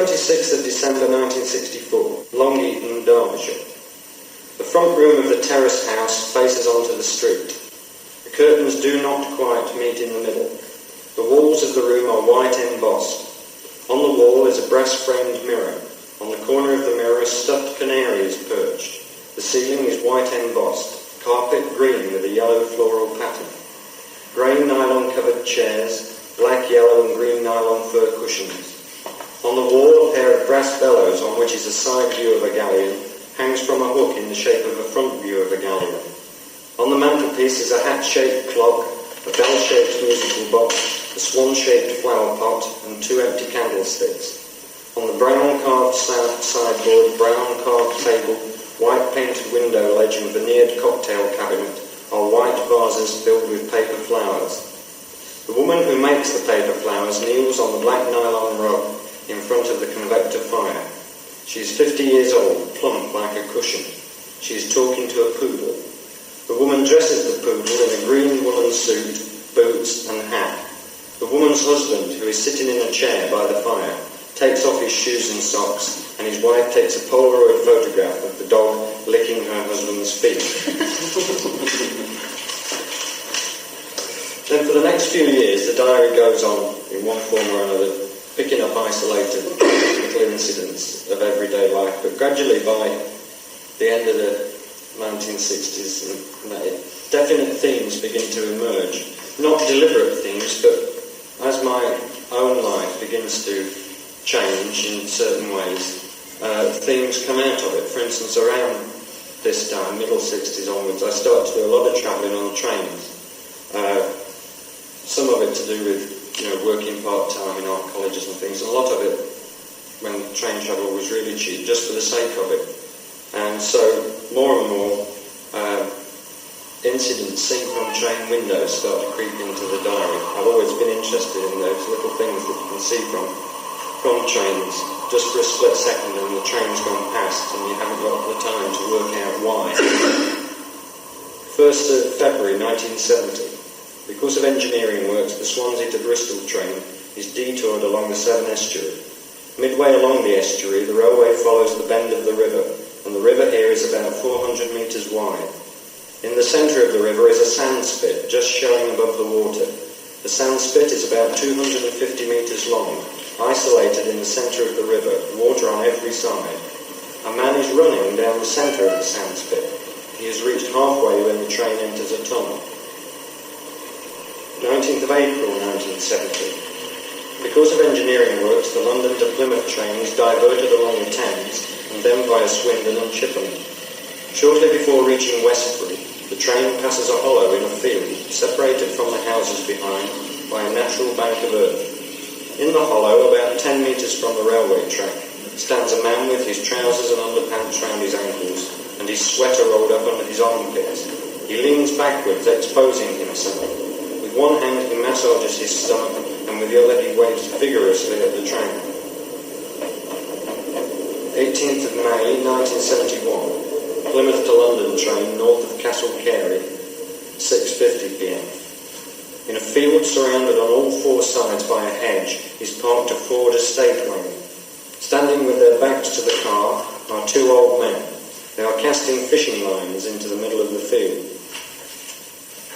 26th of December 1964, Long Eaton, Derbyshire. The front room of the terrace house faces onto the street. The curtains do not quite meet in the middle. The walls of the room are white embossed. On the wall is a brass-framed mirror. On the corner of the mirror a stuffed canary is perched. The ceiling is white embossed. Carpet green with a yellow floral pattern. Grey nylon-covered chairs, black, yellow and green nylon fur cushions. On the wall a pair of brass bellows on which is a side view of a galleon hangs from a hook in the shape of a front view of a galleon. On the mantelpiece is a hat-shaped clock, a bell-shaped musical box, a swan-shaped flower pot and 2 empty candlesticks. On the brown carved sideboard, brown carved table, white painted window ledge and veneered cocktail cabinet are white vases filled with paper flowers. The woman who makes the paper flowers kneels on the black nylon rug in front of the convector fire. She is 50 years old, plump like a cushion. She is talking to a poodle. The woman dresses the poodle in a green woolen suit, boots and hat. The woman's husband, who is sitting in a chair by the fire, takes off his shoes and socks, and his wife takes a Polaroid photograph of the dog licking her husband's feet. Then for the next few years, the diary goes on in one form or another, picking up isolated little incidents of everyday life, but gradually by the end of the 1960s, definite themes begin to emerge. Not deliberate themes, but as my own life begins to change in certain ways, themes come out of it. For instance, around this time, middle 60s onwards, I started to do a lot of travelling on trains. Some of it to do with working part-time in art colleges and things, and a lot of it when train travel was really cheap, just for the sake of it. And so more and more incidents seen from train windows start to creep into the diary. I've always been interested in those little things that you can see from trains, just for a split second, and the train's gone past and you haven't got the time to work out why. 1st of February 1970. Because of engineering works, the Swansea to Bristol train is detoured along the Severn estuary. Midway along the estuary, the railway follows the bend of the river, and the river here is about 400 metres wide. In the centre of the river is a sand spit, just showing above the water. The sand spit is about 250 metres long, isolated in the centre of the river, water on every side. A man is running down the centre of the sand spit. He has reached halfway when the train enters a tunnel. 19th of April 1970. Because of engineering works, the London to Plymouth train is diverted along the Thames and then via Swindon and Chippenham. Shortly before reaching Westbury, the train passes a hollow in a field, separated from the houses behind by a natural bank of earth. In the hollow, about 10 metres from the railway track, stands a man with his trousers and underpants round his ankles and his sweater rolled up under his armpits. He leans backwards, exposing himself. With one hand he massages his stomach, and with the other he waves vigorously at the train. 18th of May 1971. Plymouth to London train north of Castle Carey, 6:50 p.m. In a field surrounded on all four sides by a hedge is parked a Ford estate wagon. Standing with their backs to the car are two old men. They are casting fishing lines into the middle of the field.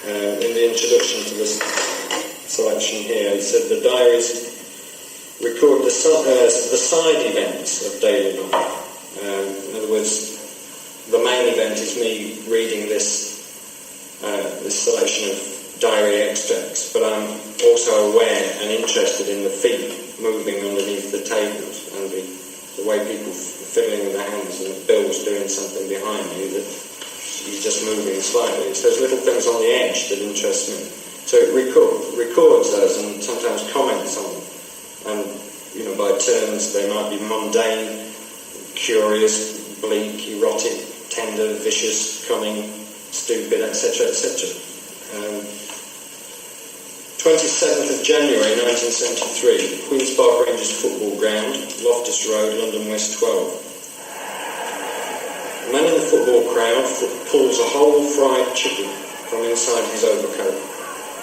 In the introduction to this selection here, it said the diaries record the side events of daily life. In other words, the main event is me reading this selection of diary extracts, but I'm also aware and interested in the feet moving underneath the tables and the way people fiddling with their hands, and Bill's doing something behind me that he's just moving slightly. It's those little things on the edge that interest me. So it records those and sometimes comments on them. And, by turns they might be mundane, curious, bleak, erotic, tender, vicious, cunning, stupid, etc., etc. 27th of January 1973, Queen's Park Rangers football ground, Loftus Road, London West 12. A man in the football crowd pulls a whole fried chicken from inside his overcoat,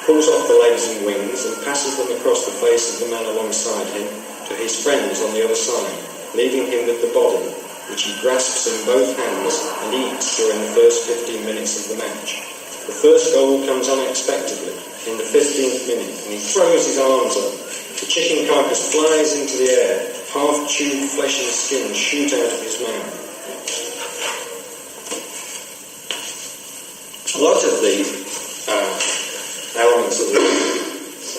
pulls off the legs and wings and passes them across the face of the man alongside him to to his friends on the other side, leaving him with the body, which he grasps in both hands and eats during the first 15 minutes of the match. The first goal comes unexpectedly in the 15th minute, and he throws his arms up. The chicken carcass flies into the air, half-chewed flesh and skin shoot out of his mouth. A lot of the elements of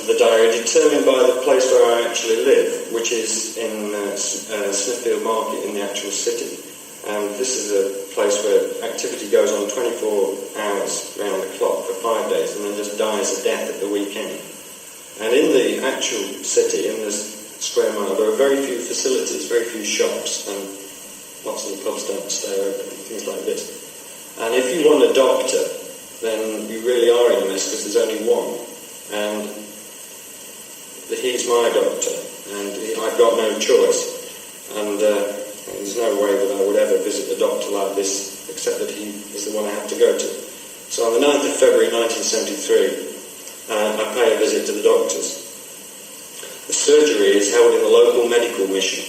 the diary are determined by the place where I actually live, which is in Smithfield Market in the actual city. And this is a place where activity goes on 24 hours round the clock for 5 days and then just dies a death at the weekend. And in the actual city, in this square mile, there are very few facilities, very few shops, and lots of the pubs don't stay open, things like this. And if you want a doctor, then you really are in a mess because there's only one. And he's my doctor, and I've got no choice. And there's no way that I would ever visit a doctor like this, except that he is the one I have to go to. So on the 9th of February 1973, I pay a visit to the doctors. The surgery is held in the local medical mission.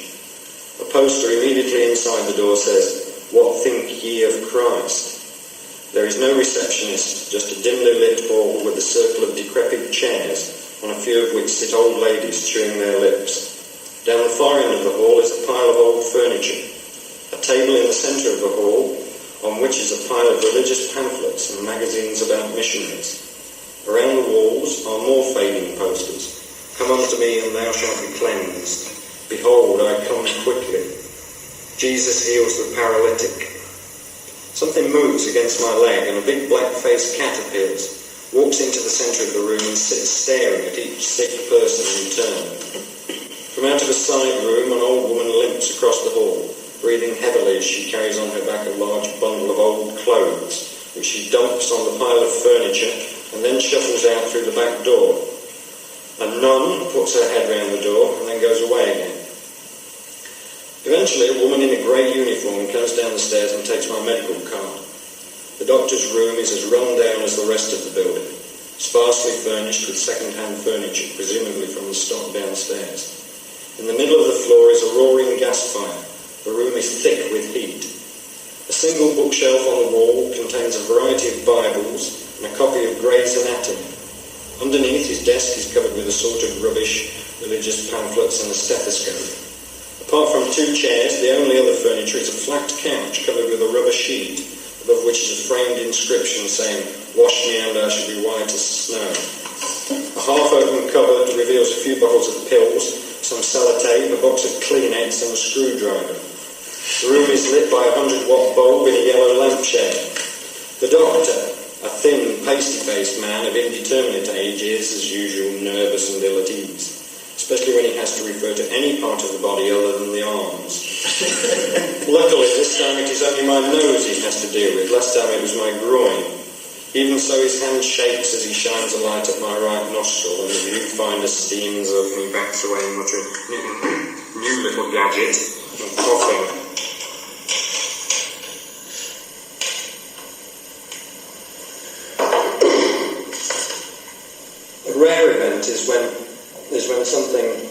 A poster immediately inside the door says, "What think ye of Christ?" There is no receptionist, just a dimly lit hall with a circle of decrepit chairs, on a few of which sit old ladies chewing their lips. Down the far end of the hall is a pile of old furniture. A table in the centre of the hall, on which is a pile of religious pamphlets and magazines about missionaries. Around the walls are more fading posters. "Come unto me and thou shalt be cleansed. Behold, I come quickly. Jesus heals the paralytic." Something moves against my leg and a big black-faced cat appears, walks into the centre of the room and sits staring at each sick person in turn. From out of a side room, an old woman limps across the hall, breathing heavily as she carries on her back a large bundle of old clothes, which she dumps on the pile of furniture and then shuffles out through the back door. A nun puts her head round the door and then goes away again. Eventually, a woman in a grey uniform comes down the stairs and takes my medical card. The doctor's room is as run down as the rest of the building, sparsely furnished with second-hand furniture, presumably from the stock downstairs. In the middle of the floor is a roaring gas fire. The room is thick with heat. A single bookshelf on the wall contains a variety of Bibles and a copy of Gray's Anatomy. Underneath, his desk is covered with a sort of rubbish, religious pamphlets and a stethoscope. Apart from 2 chairs, the only other furniture is a flat couch covered with a rubber sheet, above which is a framed inscription saying, "Wash me and I shall be white as snow." A half-open cupboard reveals a few bottles of pills, some sellotape, a box of Kleenex and a screwdriver. The room is lit by a 100-watt bulb in a yellow lampshade. The doctor, a thin, pasty-faced man of indeterminate age, is, as usual, nervous and ill at ease, especially when he has to refer to any part of the body other than the arms. Luckily, this time it is only my nose he has to deal with. Last time it was my groin. Even so, his hand shakes as he shines a light at my right nostril, and the viewfinder steams up and he backs away muttering, "New little gadget," and coughing. A rare event is when something,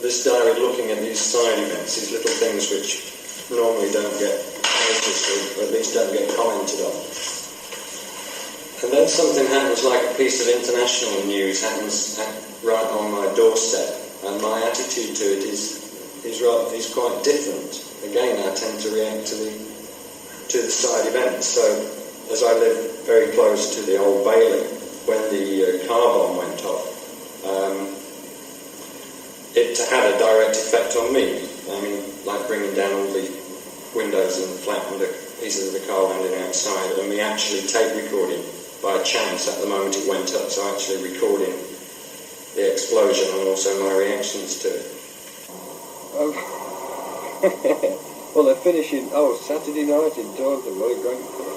this diary looking at these side events, these little things which normally don't get noticed, or at least don't get commented on. And then something happens, like a piece of international news happens right on my doorstep, and my attitude to it is quite different. Again, I tend to react to the side events. So, as I live very close to the Old Bailey, when the car bomb went off, it had a direct effect on me. Like bringing down all the windows in the flat and the pieces of the car landing outside, and me actually tape recording by chance at the moment it went up, so actually recording the explosion and also my reactions to it. Well, they're finishing, Saturday night in Dorset, what a great film.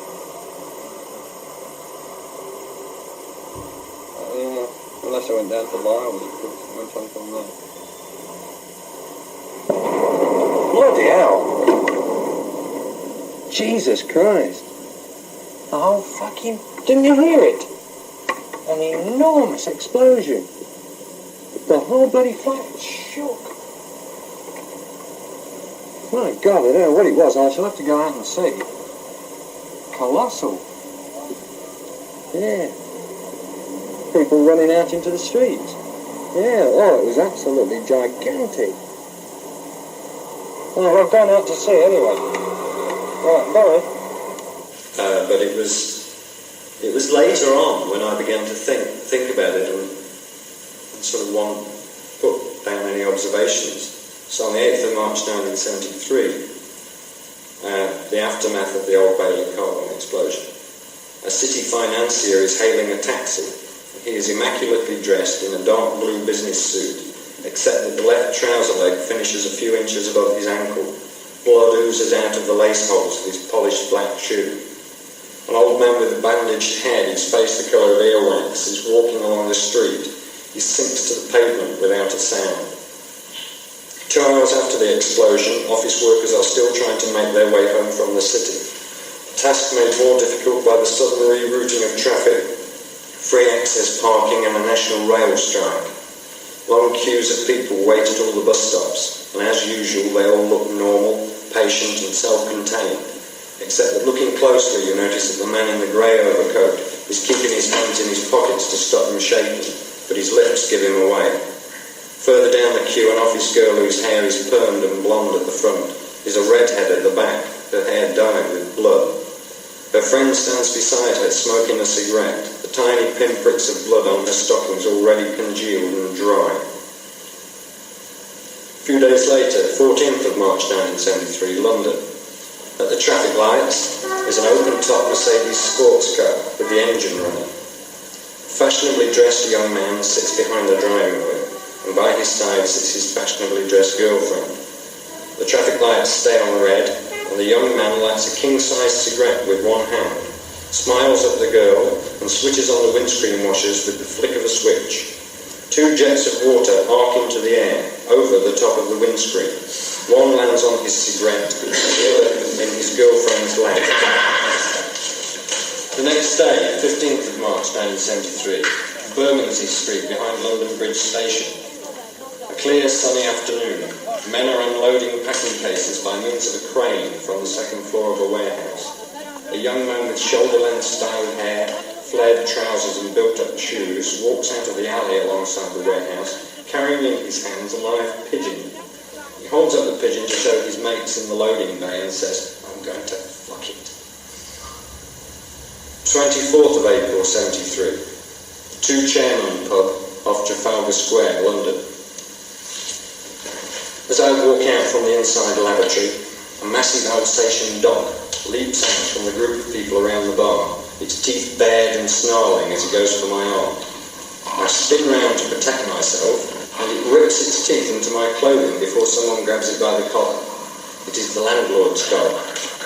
Unless I went down to Lyle's, it went on from there. Bloody hell! Jesus Christ! The whole fucking... Didn't you hear it? An enormous explosion. The whole bloody flat shook. My God, I don't know what it was. I shall have to go out and see. Colossal. Yeah. People running out into the streets. Yeah, oh, it was absolutely gigantic. Well, I've gone out to see anyway. Right, bye. But it was later on when I began to think about it and sort of put down any observations. So on the 8th of March 1973, the aftermath of the Old Bailey car bomb explosion, a city financier is hailing a taxi. He is immaculately dressed in a dark blue business suit, except that the left trouser leg finishes a few inches above his ankle. Blood oozes out of the lace holes of his polished black shoe. An old man with a bandaged head, his face the colour of earwax, is walking along the street. He sinks to the pavement without a sound. 2 hours after the explosion, office workers are still trying to make their way home from the city. A task made more difficult by the sudden rerouting of traffic, free access parking and a national rail strike. Long queues of people wait at all the bus stops, and as usual they all look normal, patient and self-contained, except that looking closely you notice that the man in the grey overcoat is keeping his hands in his pockets to stop him shaking, but his lips give him away. Further down the queue, an office girl whose hair is permed and blonde at the front is a redhead at the back, her hair dyed with blood. Her friend stands beside her, smoking a cigarette, the tiny pinpricks of blood on her stockings already congealed and dry. A few days later, 14th of March 1973, London. At the traffic lights is an open-top Mercedes sports car with the engine running. A fashionably dressed young man sits behind the driving wheel, and by his side sits his fashionably dressed girlfriend. The traffic lights stay on red, and the young man lights a king-sized cigarette with one hand, smiles at the girl, and switches on the windscreen washers with the flick of a switch. 2 jets of water arc into the air, over the top of the windscreen. One lands on his cigarette, and the other in his girlfriend's lap. The next day, 15th of March 1973, Bermondsey Street behind London Bridge Station. A clear, sunny afternoon. Men are unloading packing cases by means of a crane from the second floor of a warehouse. A young man with shoulder-length styled hair, flared trousers and built-up shoes walks out of the alley alongside the warehouse, carrying in his hands a live pigeon. He holds up the pigeon to show his mates in the loading bay and says, "I'm going to fuck it." 24th of April 73. 2 Chairman pub off Trafalgar Square, London. As I walk out from the inside lavatory, a massive Alsatian dog leaps out from the group of people around the bar, its teeth bared and snarling as it goes for my arm. I spin round to protect myself, and it rips its teeth into my clothing before someone grabs it by the collar. It is the landlord's dog.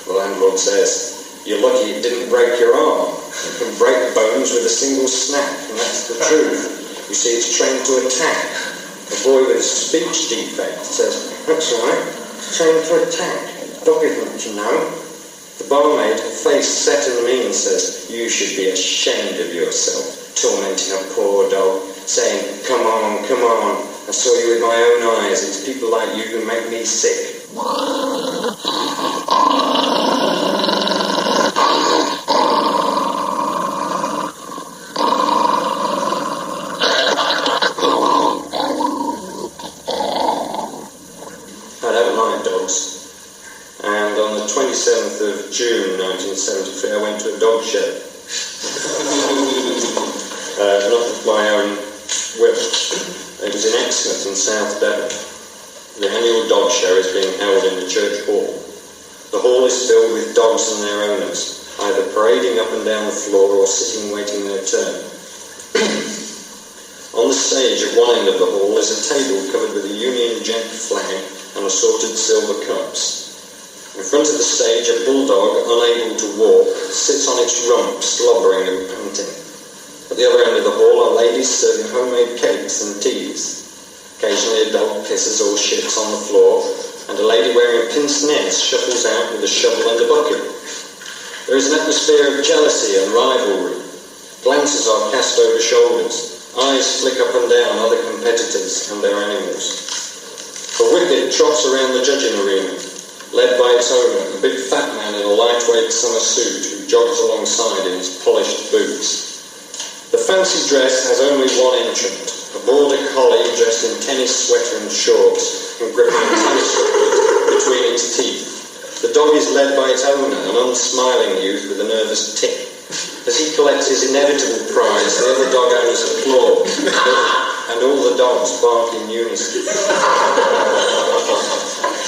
The landlord says, "You're lucky it didn't break your arm. It can break bones with a single snap, and that's the truth. You see, it's trained to attack." A boy with a speech defect says, "That's right, it's trained to attack. Dog isn't, you know." The barmaid, her face set and mean, says, "You should be ashamed of yourself, tormenting a poor dog, saying, 'Come on, come on, I saw you with my own eyes. It's people like you who make me sick.'" I don't like dogs. And on the 27th of June 1973, I went to a dog show. Not of my own will. It was in Exmouth in South Devon. The annual dog show is being held in the church hall. The hall is filled with dogs and their owners, either parading up and down the floor or sitting waiting their turn. On the stage at one end of the hall is a table covered with a Union Jack flag and assorted silver cups. In front of the stage, a bulldog, unable to walk, sits on its rump, slobbering and panting. At the other end of the hall are ladies serving homemade cakes and teas. Occasionally a dog pisses or shits on the floor, and a lady wearing a pince-nez shuffles out with a shovel and a bucket. There is an atmosphere of jealousy and rivalry. Glances are cast over shoulders. Eyes flick up and down other competitors and their animals. A whippet trots around the judging arena. led by its owner, a big fat man in a lightweight summer suit who jogs alongside in his polished boots. The fancy dress has only one entrant, a border collie dressed in tennis sweater and shorts and gripping a tennis racket between its teeth. The dog is led by its owner, an unsmiling youth with a nervous tick. As he collects his inevitable prize, the other dog owners applaud, and all the dogs bark in unison.